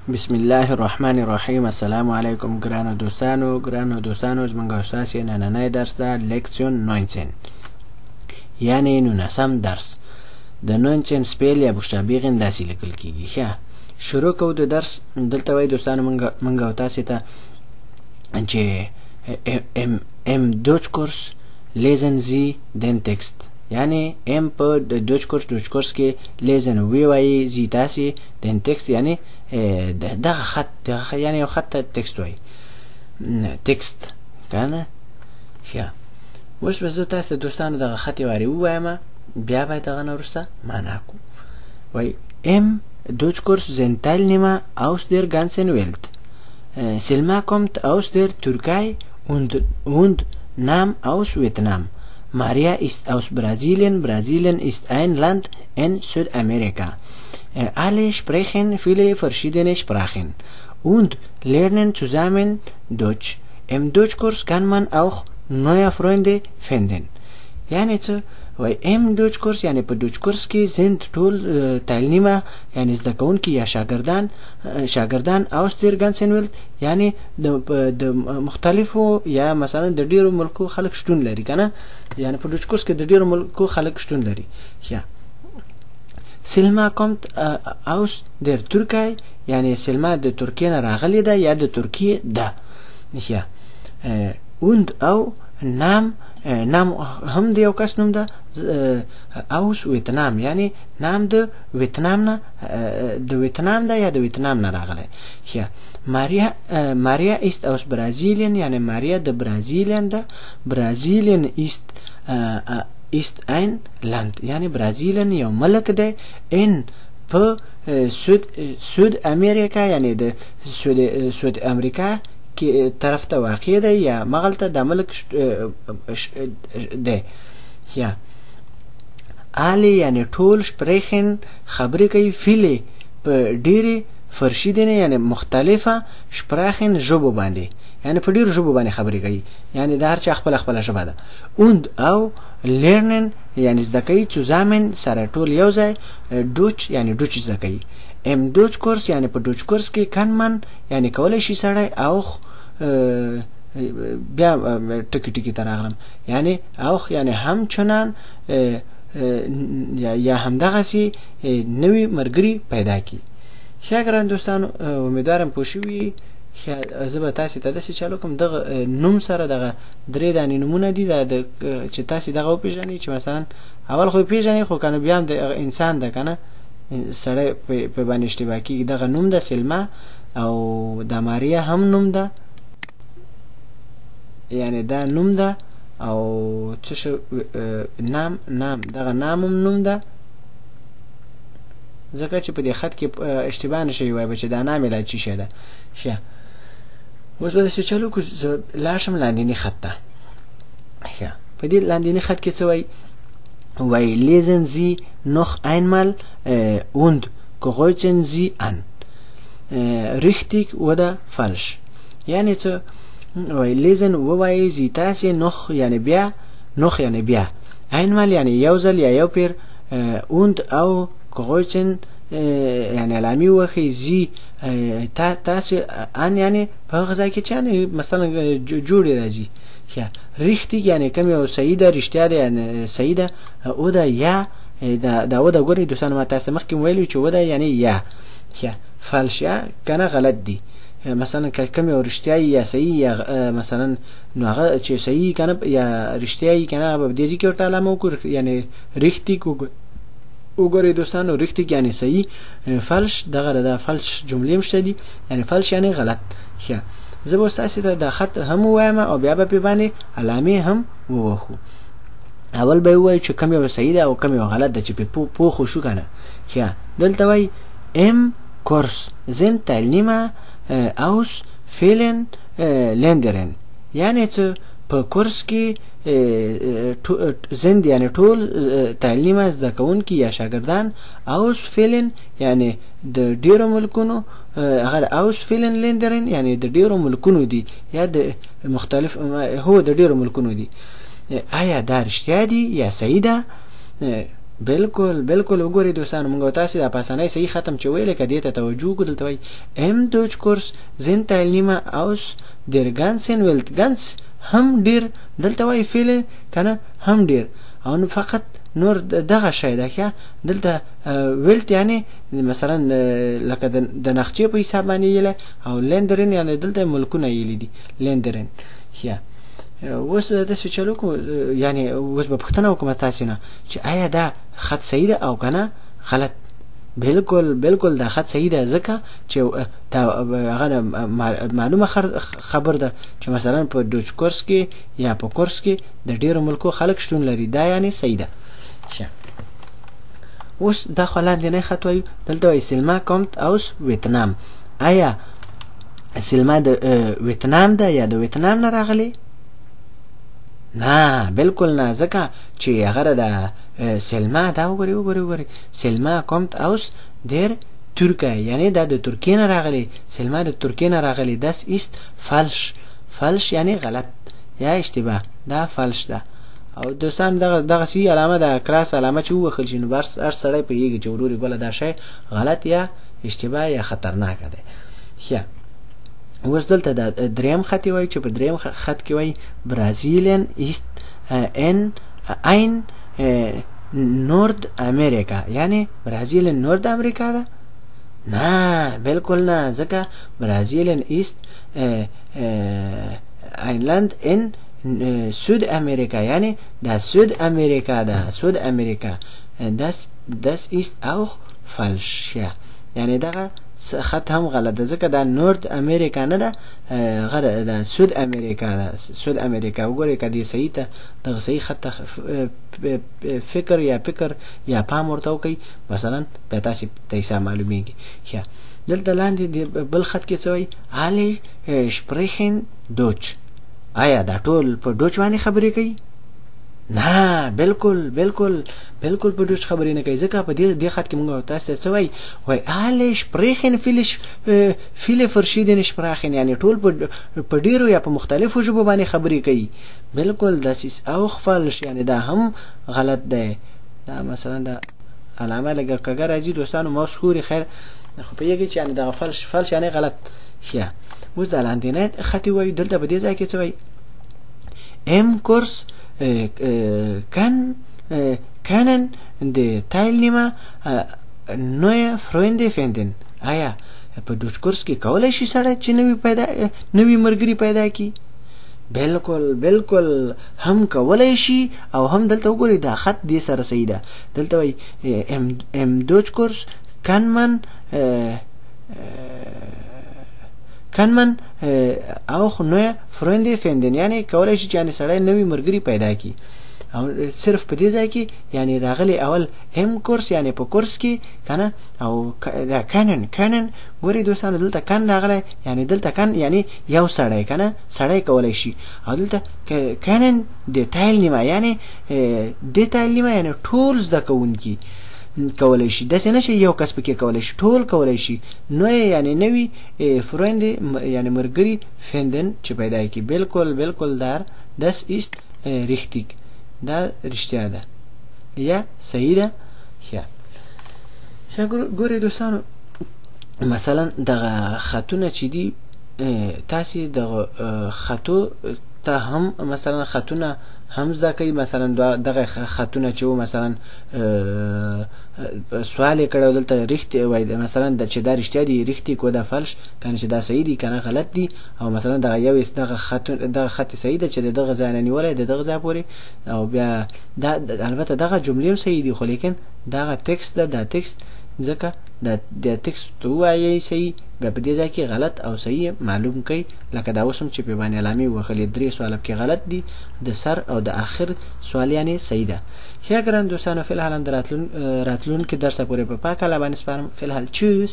بسم الله الرحمن الرحیم. السلام علیکم ګرانو دوستانو زمونږ اساسي نننی درس ده لیکسیون 19 یعنی 19م درس. د 19 سپیل یا بوشتابیغین داسې لیکل کیږي. ښه شروع کوو د درس. دلته وایي دوستانو مونږ او تاسې ته چې im Deutschkurs lesen Sie den Text، یعنی ام په دوچ کورس کې لیزن وی زی تاسې دن تکست، یعنی دغه خط یعنی یو خط تکست وای تکست کنه. ښه اوس به زه تاسو ته دوستانو دغه خط واری ووایم، بیا باید دغه نه وروسته معنا کو. وای im Deutschkurs sind Teilnehmer aus der ganzen Welt. Selma kommt aus der Türkei und Nam aus Vietnam. Maria ist aus Brasilien. Brasilien ist ein Land in Südamerika. Alle sprechen viele verschiedene Sprachen und lernen zusammen Deutsch. Im Deutschkurs kann man auch neue Freunde finden. یعنی څه وای im Deutschkurs یعنی په دوچکورس کې sind ټول تعلیمه یعنی زده کوونکي یا شاګردان aus der ganzen Welt، یعنی د مختلفو یا مثلا د ډیرو ملکو خلک شتون لري کنه، یعنی په دوچکورس کې د ډیرو ملکو خلک شتون لري. ښه سلما kommt aus der Türkei، یعنی سلما د ترکیې نه راغلې ده یا د ترکیې ده. ښه und او نام هم د یو کس نوم ده اوس ویتنام، یعنی نام د ویتنام نه ده یا د ویتنام نه راغلی. ښه ماریا ist aus Brasilien، یعنی ماریا د برازیلین ده. برازیلین ist ein Land، یعنی برازیلین یو ملک ده. ان په سود امریکا یعنی د سود امریکا کی طرف ته واقع ده یا مغلطه د ملک ده. یا آلی یعنی ټول sprechen خبرې کوي viele په ډیره فرشیدنه یعنی مختلفه sprechen ژبو باندې، یعنی په ډیرو ژبو باندې خبرې کوي، یعنی د هر چا خپل ژبه ده. und او lernen یعنی زده کوي zusammen سره ټول یو ځای. دوچ یعنی دوچ زده کوي. im Deutschkurs یعنی په دوچکورس کې kann man یعنی کولای شي سړی او بیا ټکی ته راغلم، یعنی اوخ یعنی همچنان یا همدغسې نوي ملګري پیدا کی. ښه ګران دوستانو امیدوارم پوه شوي. زه به تاسې ته داسې چالو کوم دغه نوم سره دغه درې دانې نومونه دي چې تاسې دغه وپېژنئ، چې مثلا اول خو یې پېژنئ خو که نه بیا هم د انسان ده که نه سړی په باندې اشتباه کېږي. دغه نوم ده سلما او د ماریا هم نوم ده، یعنی دا نوم ده او څه شو نام دغه نام هم نوم ده، ځکه چې په دې خط کې اشتباه نشي وایي چې دا نام یې لا چی شی ده. ښه اوس به داسې چلو کو زه لاړ شم لاندیني خط ته. ښه په دې لاندیني خط کې څه وایي lesen Sie noch einmal und kreuzen Sie an richtig oder falsch. یعنی څه وایي lesen ووایي زی تاسې noch یعنی بیا einmal یعنی یو ځل یا یو پیر und او kreuzen یعنی علامي وخی زی تاسې ان یعنی په هغه ځای کې چې یعنی مثلا جوړې راځي. ښه richtig یعنی کوم یو صحیح ده رښتیا ده یعنی صحیح ده. او ده یا دا او ده ګورئ دوستانو ما تاسو مخکې ویلي چې او ده یعنی یا. ښه falsch یا کنه غلط دي، مثلا کوم یو رښتیا یا صحیح یا مثلا نو هغه چې صحیح کنه یا رښتیا کنه په دې ځکه ورته علامه وکړو یعنی richtig وګورئ دوستانو richtig یعنی صحیح. falsch دغه د falsch جملې مشته دي، یعنی falsch یعنی غلط. ښه زه به تاسو ته د خط هم وایم او بیا به په باندې علامې هم ووخو. اول به وایي چې کوم یو صحیح ده او کوم یو غلط ده چې په پوه شو کنه. ښه دلته وایي im Kurs sind Teilnehmer aus vielen Ländern، یعنی څه په کورس کې زند یعنی ټول تعلیمه زده کوونکي یا شاګردان aus vielen یعنی د ډیرو ملکونو، هغه aus vielen Ländern یعنی د ډیرو ملکونو دي یا د مختلف هو د ډیرو ملکونو دي. آیا دا رښتیا دي یا صحیح ده؟ بالکل بالکل وګورئ دوستانو موږ تاسو د پاسانۍ صحیح ختم چې ویل کدی ته توجه کو دلته وای Deutsch Kurs sind Teilnehmer aus der ganzen Welt ganz هم ډیر دلته وای فعل کنه هم ډیر او نو فقط نور دغه شی ده که دلته ویلت یعنی مثلا لکه د نقچې په حساب باندې یله او لندرن یعنی دلته ملکونه یلی دي لندرن یا اوس د څه چلو کو یعنی اوس په پښتنه حکومت تاسو نه چې آیا دا خط صحیح ده او کنه غلط بالکل بالکل دا خط صحیح ده ځکه چې دا هغه معلومه خبر ده چې مثلا په دوچ کورس کې یا په کورس کې د ډیرو ملکو خلک شتون لري دا یعنی صحیح ده اوس دا خلاندې خط وایو دلته وایي سلما kommt aus ویتنام آیا سلما د ویتنام ده یا د ویتنام نه راغلی نه بالکل نه ځکه چې هغه د سلما دا وګورئ سلما kommt aus der Türkei یعنی دا د ترکیې نه راغلی سلما د ترکیې نه راغلی das ist falsch یعنی غلط یا اشتباه دا falsch ده او دوستان دغه سی علامه د کراس علامه چې وخل شنو برس هر سړی په یوه جوړوري ګول دا شی غلط یا اشتباه یا خطرناک ده ښه اوس دلته د دریم خط وای چې په دریم خط کې وای برازیلین است ein نورد امریکا یعنی برازیل نورد امریکا ده نه بالکل نه ځکه برازیلین است ein Land in Südamerika یعنی دا Südamerika ده Südamerika das ist auch falsch یعنی دغه خط هم غلط ده ځکه دا نورد امریکا نه ده غره دا سود امریکا ده سود امریکا وګورئ کدی صحیح ته دغه صحیح خط فکر یا پام ورته وکي مثلا په تاسو ته معلومیږي ښه دلته لاندې بل خط کې څه وایي alle sprechen Deutsch آیا دا ټول په ډوچ باندې خبرې کوي نه بالکل بالکل بالکل په ډوچ خبرې نه کوي ځکه په دې خط کې موږ تاسو ته څه وایي alle sprechen viele verschiedene Sprachen یعنی ټول په ډیرو یا په مختلفو ژبو باندې خبرې کوي بالکل das ist auch falsch یعنی دا هم غلط ده دا مثلا دا علامه لګه کګر راځي دوستانو مشهور خیر خو په یوه کې یعنی دا falsch یعنی غلط ښه اوس د لاندې خط وایي دلته په دې ځای کې څه وایي im Kurs können die Teilnehmer neue Freunde finden آیا په دوچ کورس کې کولای شي سره چې نوی مرګري پیدا کی بالکل بالکل هم کولای شي او هم دلته وګورئ دا خط دې سره صحیح ده دلته وایي im Deutsch Kurs kann man auch neue Freunde finden یعنی کولای شي چې یعنی سړی نوی مرګري پیدا کی او صرف په دې ځای کې یعنی راغلی اول ام کورس یعنی په کورس کې کنه او دا کانن ګوري دوستانو دلته کان راغلی یعنی دلته کان یعنی یو سړی کنه سړی کولای شي او دلته کانن د تایلنیما یعنی د تایلنیما یعنی ټول زده کوونکی کولای شي داسې نشي یو کس پکې کولای شي ټول کولای شي نو یعنی نوی فرند یعنی مرګري فندن چې پیدا کی بالکل بالکل das ist richtig دا رښتیا ده یا صحیح ده ښه ګورئ دوستانو مثلا دغه خطونه چې دي تاسو دغه خطو ته هم مثلا خطونه هم ځکه مثلا دغه خطونه چې مثلا سوال کړه دلته رښتیا وای مثلا د چې دا رښتیا دي رښتیا کو دا فالش کنه چې دا صحیح دي کنه غلط دي او مثلا دغه یو دغه خط صحیح ده چې دغه ځای نه نیولای دغه ځای پورې او بیا دا البته دغه جملې هم صحیح دي خو لیکن دغه ټکست دا ټکست ځکه د ټکست وایي صحیح بیا په دې ځای کې غلط او صحیح معلوم کوي لکه دا اوسم چې په باندې علامې وخلې درې سوال کې غلط دي د سر او د اخر سوال یعنی صحیح ده ښه ګران دوستانو فی الحال راتلون کې درس پورې په پاک الله باندې سپارم فی الحال چوس